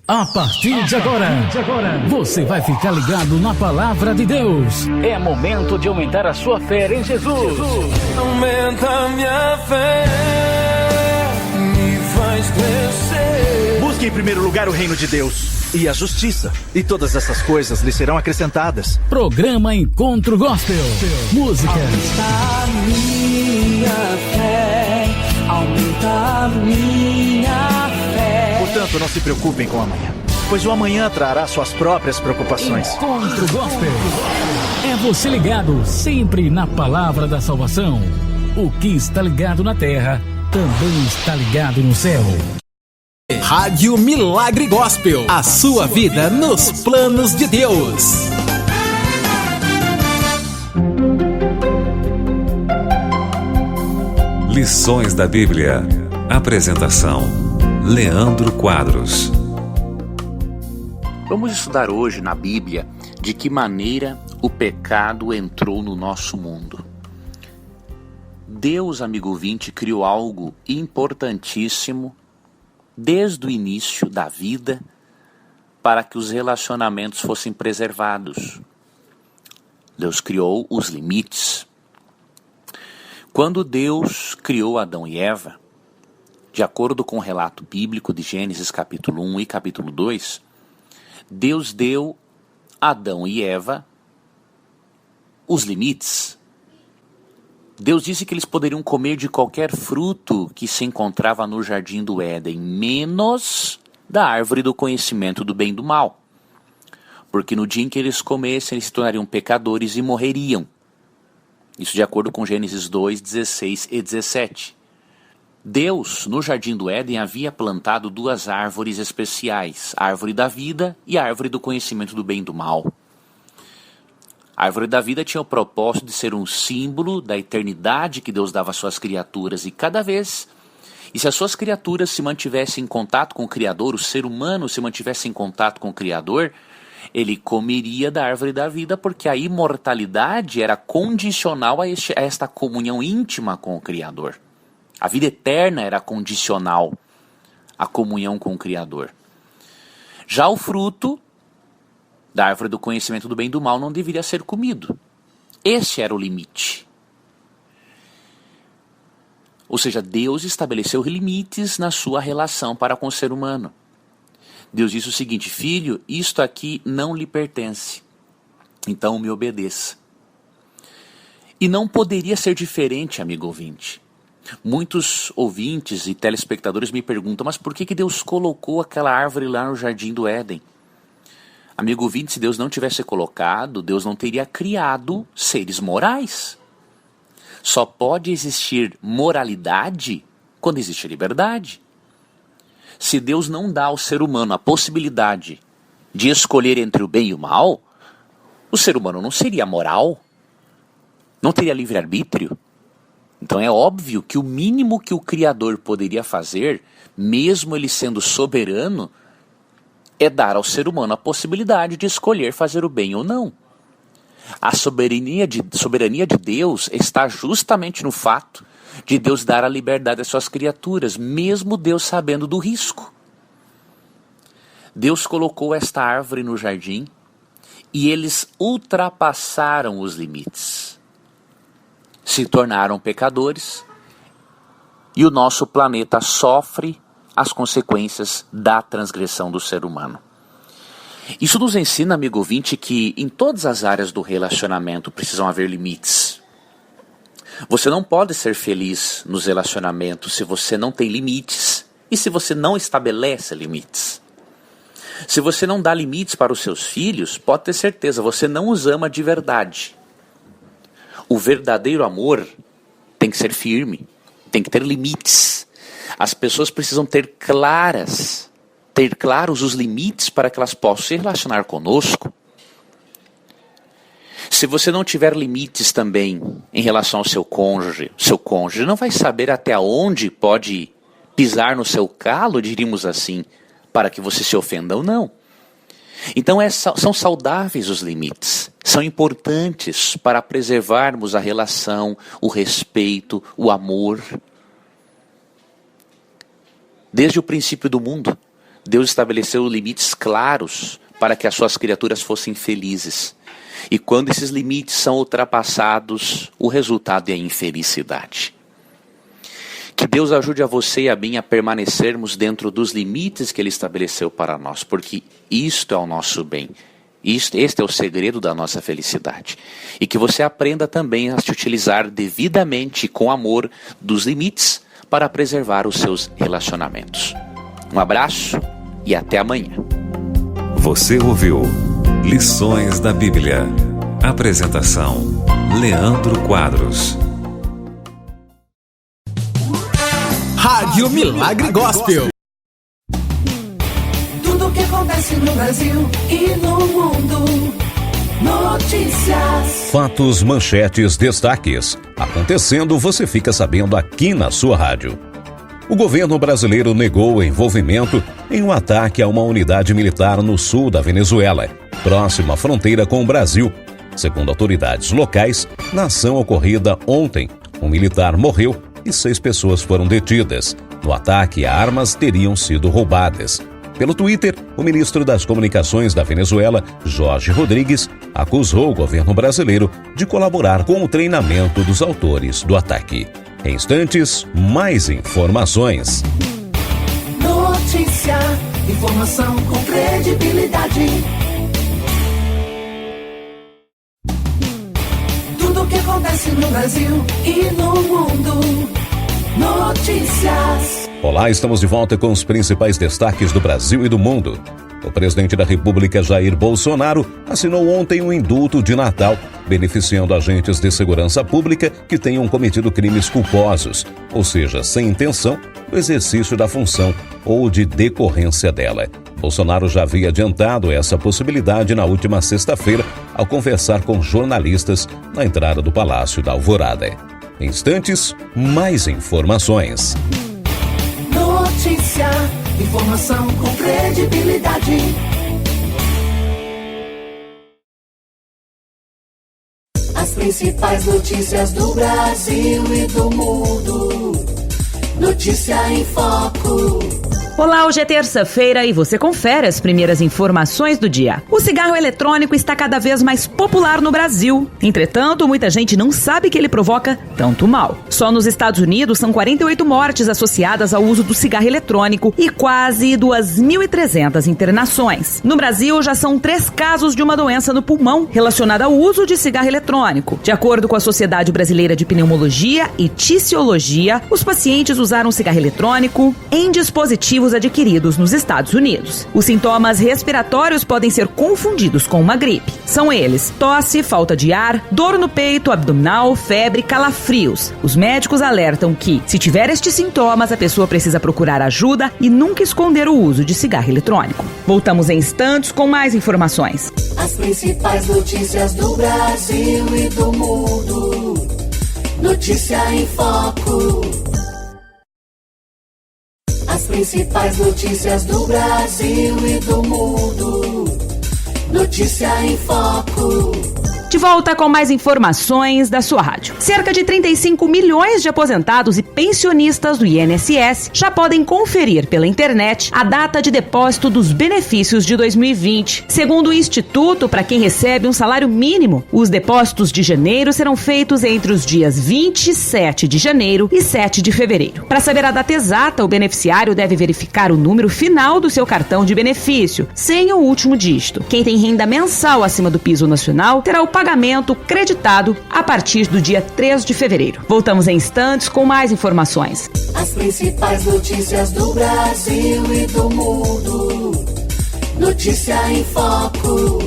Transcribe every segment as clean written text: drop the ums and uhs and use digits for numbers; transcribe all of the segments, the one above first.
A partir de agora, você vai ficar ligado na Palavra de Deus. É momento de aumentar a sua fé em Jesus. Aumenta minha fé, me faz crescer. Busque em primeiro lugar o reino de Deus e a justiça, e todas essas coisas lhe serão acrescentadas. Programa Encontro Gospel. Músicas. Aumenta a minha fé, aumenta a minha fé. Portanto, não se preocupem com o amanhã, pois o amanhã trará suas próprias preocupações. Encontro Gospel. É você ligado sempre na palavra da salvação. O que está ligado na terra, também está ligado no céu. Rádio Milagre Gospel. A sua vida nos planos de Deus. Lições da Bíblia. Apresentação: Leandro Quadros. Vamos estudar hoje na Bíblia de que maneira o pecado entrou no nosso mundo. Deus, amigo ouvinte, criou algo importantíssimo desde o início da vida para que os relacionamentos fossem preservados. Deus criou os limites. Quando Deus criou Adão e Eva, de acordo com o relato bíblico de Gênesis capítulo 1 e capítulo 2, Deus deu a Adão e Eva os limites. Deus disse que eles poderiam comer de qualquer fruto que se encontrava no jardim do Éden, menos da árvore do conhecimento do bem e do mal. Porque no dia em que eles comessem, eles se tornariam pecadores e morreriam. Isso de acordo com Gênesis 2, 16 e 17. Deus, no jardim do Éden, havia plantado duas árvores especiais, a árvore da vida e a árvore do conhecimento do bem e do mal. A árvore da vida tinha o propósito de ser um símbolo da eternidade que Deus dava às suas criaturas, e se as suas criaturas se mantivessem em contato com o Criador, o ser humano se mantivesse em contato com o Criador, ele comeria da árvore da vida, porque a imortalidade era condicional a esta comunhão íntima com o Criador. A vida eterna era condicional à comunhão com o Criador. Já o fruto da árvore do conhecimento do bem e do mal não deveria ser comido. Esse era o limite. Ou seja, Deus estabeleceu limites na sua relação para com o ser humano. Deus disse o seguinte: filho, isto aqui não lhe pertence, então me obedeça. E não poderia ser diferente, amigo ouvinte. Muitos ouvintes e telespectadores me perguntam, mas por que Deus colocou aquela árvore lá no jardim do Éden? Amigo ouvinte, se Deus não tivesse colocado, Deus não teria criado seres morais. Só pode existir moralidade quando existe liberdade. Se Deus não dá ao ser humano a possibilidade de escolher entre o bem e o mal, o ser humano não seria moral, não teria livre-arbítrio. Então é óbvio que o mínimo que o Criador poderia fazer, mesmo ele sendo soberano, é dar ao ser humano a possibilidade de escolher fazer o bem ou não. A soberania de Deus está justamente no fato de Deus dar a liberdade às suas criaturas, mesmo Deus sabendo do risco. Deus colocou esta árvore no jardim e eles ultrapassaram os limites. Se tornaram pecadores e o nosso planeta sofre as consequências da transgressão do ser humano. Isso nos ensina, amigo ouvinte, que em todas as áreas do relacionamento precisam haver limites. Você não pode ser feliz nos relacionamentos se você não tem limites e se você não estabelece limites. Se você não dá limites para os seus filhos, pode ter certeza, você não os ama de verdade. O verdadeiro amor tem que ser firme, tem que ter limites. As pessoas precisam ter claros os limites para que elas possam se relacionar conosco. Se você não tiver limites também em relação ao seu cônjuge não vai saber até onde pode pisar no seu calo, diríamos assim, para que você se ofenda ou não. Então são saudáveis os limites, são importantes para preservarmos a relação, o respeito, o amor. Desde o princípio do mundo, Deus estabeleceu limites claros para que as suas criaturas fossem felizes. E quando esses limites são ultrapassados, o resultado é a infelicidade. Que Deus ajude a você e a mim a permanecermos dentro dos limites que Ele estabeleceu para nós, porque isto é o nosso bem. Este é o segredo da nossa felicidade. E que você aprenda também a se utilizar devidamente, com amor, dos limites para preservar os seus relacionamentos. Um abraço e até amanhã. Você ouviu Lições da Bíblia. Apresentação: Leandro Quadros. Rádio Milagre Gospel. Tudo que acontece no Brasil e no mundo. Notícias. Fatos, manchetes, destaques. Acontecendo, você fica sabendo aqui na sua rádio. O governo brasileiro negou o envolvimento em um ataque a uma unidade militar no sul da Venezuela, próxima à fronteira com o Brasil. Segundo autoridades locais, na ação ocorrida ontem, um militar morreu e 6 pessoas foram detidas. No ataque, armas teriam sido roubadas. Pelo Twitter, o ministro das Comunicações da Venezuela, Jorge Rodrigues, acusou o governo brasileiro de colaborar com o treinamento dos autores do ataque. Em instantes, mais informações. Notícia, informação com credibilidade. Tudo o que acontece no Brasil e no mundo. Notícias. Olá, estamos de volta com os principais destaques do Brasil e do mundo. O presidente da República, Jair Bolsonaro, assinou ontem um indulto de Natal, beneficiando agentes de segurança pública que tenham cometido crimes culposos, ou seja, sem intenção do exercício da função ou de decorrência dela. Bolsonaro já havia adiantado essa possibilidade na última sexta-feira, ao conversar com jornalistas na entrada do Palácio da Alvorada. Em instantes, mais informações. Notícia, informação com credibilidade. As principais notícias do Brasil e do mundo. Notícia em Foco. Olá, hoje é terça-feira e você confere as primeiras informações do dia. O cigarro eletrônico está cada vez mais popular no Brasil. Entretanto, muita gente não sabe que ele provoca tanto mal. Só nos Estados Unidos são 48 mortes associadas ao uso do cigarro eletrônico e quase 2.300 internações. No Brasil, já são 3 casos de uma doença no pulmão relacionada ao uso de cigarro eletrônico. De acordo com a Sociedade Brasileira de Pneumologia e Ticiologia, os pacientes usaram cigarro eletrônico em dispositivos adquiridos nos Estados Unidos. Os sintomas respiratórios podem ser confundidos com uma gripe. São eles: tosse, falta de ar, dor no peito, abdominal, febre, calafrios. Os médicos alertam que, se tiver estes sintomas, a pessoa precisa procurar ajuda e nunca esconder o uso de cigarro eletrônico. Voltamos em instantes com mais informações. As principais notícias do Brasil e do mundo. Notícia em Foco. As principais notícias do Brasil e do mundo. Notícia em Foco. De volta com mais informações da sua rádio. Cerca de 35 milhões de aposentados e pensionistas do INSS já podem conferir pela internet a data de depósito dos benefícios de 2020. Segundo o Instituto, para quem recebe um salário mínimo, os depósitos de janeiro serão feitos entre os dias 27 de janeiro e 7 de fevereiro. Para saber a data exata, o beneficiário deve verificar o número final do seu cartão de benefício, sem o último dígito. Quem tem renda mensal acima do piso nacional terá o pagamento creditado a partir do dia 3 de fevereiro. Voltamos em instantes com mais informações. As principais notícias do Brasil e do mundo. Notícia em Foco.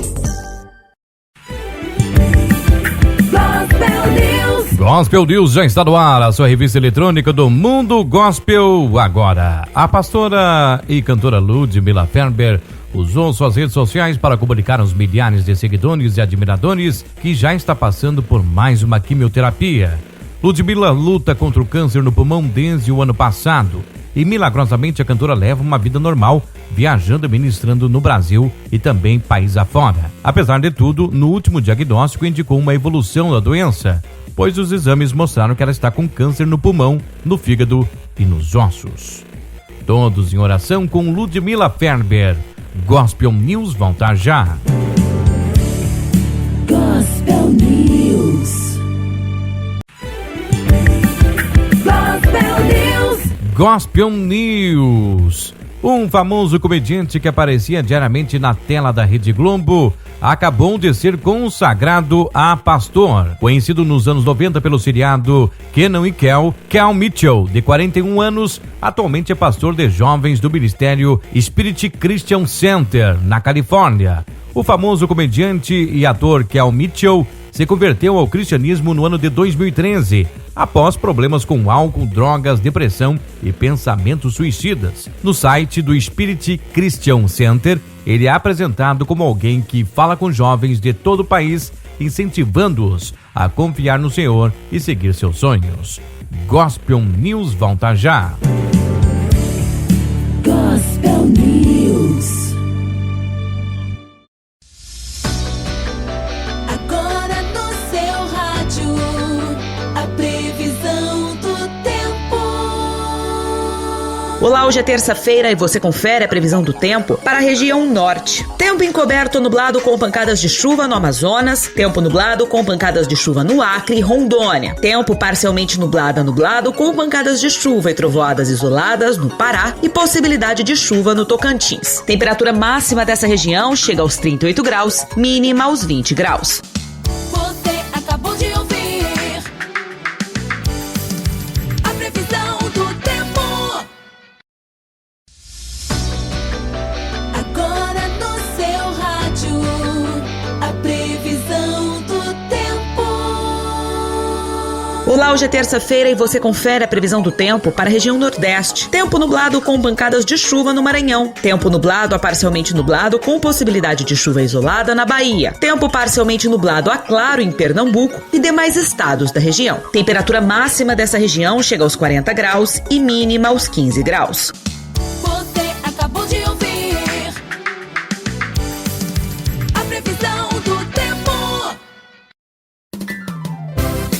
Gospel News. Gospel News já está no ar, a sua revista eletrônica do Mundo Gospel. Agora, a pastora e cantora Ludmila Ferber usou suas redes sociais para comunicar aos milhares de seguidores e admiradores que já está passando por mais uma quimioterapia. Ludmila luta contra o câncer no pulmão desde o ano passado e milagrosamente a cantora leva uma vida normal, viajando e ministrando no Brasil e também país afora. Apesar de tudo, no último diagnóstico indicou uma evolução da doença, pois os exames mostraram que ela está com câncer no pulmão, no fígado e nos ossos. Todos em oração com Ludmila Ferber. Gospel News volta já. Gospel News. Gospel News. Gospel News. Um famoso comediante que aparecia diariamente na tela da Rede Globo acabou de ser consagrado a pastor. Conhecido nos anos 90 pelo seriado Kenan e Kel Mitchell, de 41 anos, atualmente é pastor de jovens do Ministério Spirit Christian Center, na Califórnia. O famoso comediante e ator Kel Mitchell se converteu ao cristianismo no ano de 2013, após problemas com álcool, drogas, depressão e pensamentos suicidas. No site do Spirit Christian Center, ele é apresentado como alguém que fala com jovens de todo o país, incentivando-os a confiar no Senhor e seguir seus sonhos. Gospel News volta já. Gospel News. Olá, hoje é terça-feira e você confere a previsão do tempo para a região norte. Tempo encoberto nublado com pancadas de chuva no Amazonas, tempo nublado com pancadas de chuva no Acre e Rondônia, tempo parcialmente nublado com pancadas de chuva e trovoadas isoladas no Pará e possibilidade de chuva no Tocantins. Temperatura máxima dessa região chega aos 38 graus, mínima aos 20 graus. Você acabou de ouvir a previsão do tempo. Agora no seu rádio, a previsão do tempo. Olá, hoje é terça-feira e você confere a previsão do tempo para a região nordeste. Tempo nublado com pancadas de chuva no Maranhão. Tempo nublado a parcialmente nublado com possibilidade de chuva isolada na Bahia. Tempo parcialmente nublado a claro em Pernambuco e demais estados da região. Temperatura máxima dessa região chega aos 40 graus e mínima aos 15 graus. Você acabou de ouvir a previsão do tempo.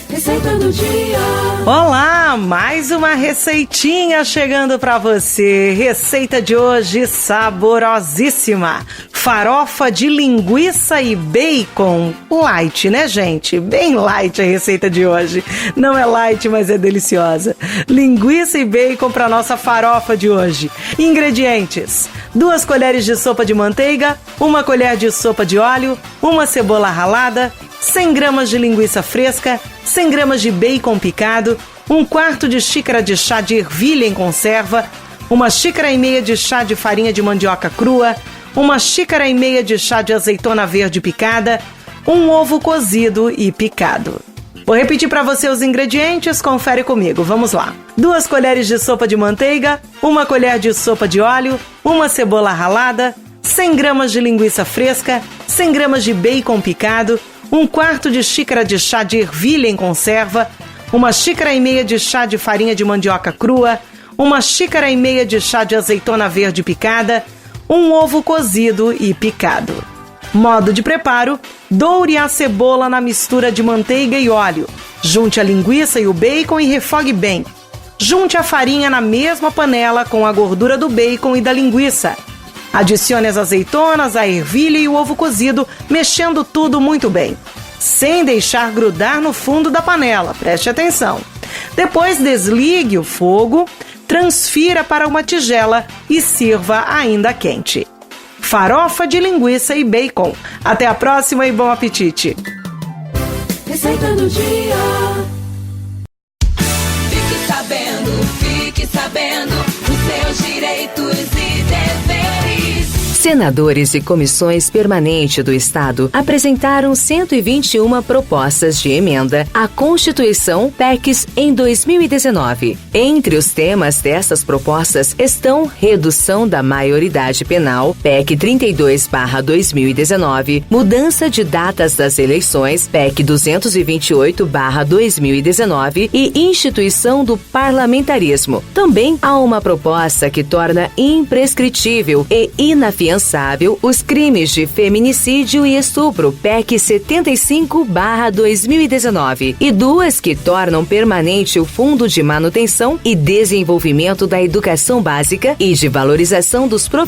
Receita do dia. Olá, mais uma receitinha chegando para você. Receita de hoje saborosíssima. Farofa de linguiça e bacon. Light, né, gente? Bem light a receita de hoje. Não é light, mas é deliciosa. Linguiça e bacon para nossa farofa de hoje. Ingredientes: 2 colheres de sopa de manteiga, 1 colher de sopa de óleo, 1 cebola ralada, 100 gramas de linguiça fresca, 100 gramas de bacon picado, 1/4 de xícara de chá de ervilha em conserva, 1,5 xícaras de chá de farinha de mandioca crua, 1,5 xícaras de chá de azeitona verde picada, 1 ovo cozido e picado. Vou repetir para você os ingredientes, confere comigo, vamos lá. 2 colheres de sopa de manteiga, 1 colher de sopa de óleo, 1 cebola ralada, 100 gramas de linguiça fresca, 100 gramas de bacon picado, 1/4 de xícara de chá de ervilha em conserva, 1,5 xícaras de chá de farinha de mandioca crua, 1,5 xícaras de chá de azeitona verde picada, 1 ovo cozido e picado. Modo de preparo: doure a cebola na mistura de manteiga e óleo. Junte a linguiça e o bacon e refogue bem. Junte a farinha na mesma panela com a gordura do bacon e da linguiça. Adicione as azeitonas, a ervilha e o ovo cozido, mexendo tudo muito bem, sem deixar grudar no fundo da panela, preste atenção. Depois desligue o fogo, transfira para uma tigela e sirva ainda quente. Farofa de linguiça e bacon. Até a próxima e bom apetite! Receita do dia. Fique sabendo os seus direitos e deveres. Senadores e comissões permanentes do Estado apresentaram 121 propostas de emenda à Constituição PECs em 2019. Entre os temas dessas propostas estão redução da maioridade penal, PEC 32/2019, mudança de datas das eleições, PEC 228/2019 e instituição do parlamentarismo. Também há uma proposta que torna imprescritível e inafiançável inafiançável os crimes de feminicídio e estupro, PEC 75/2019, e 2 que tornam permanente o Fundo de Manutenção e Desenvolvimento da Educação Básica e de Valorização dos Profissionais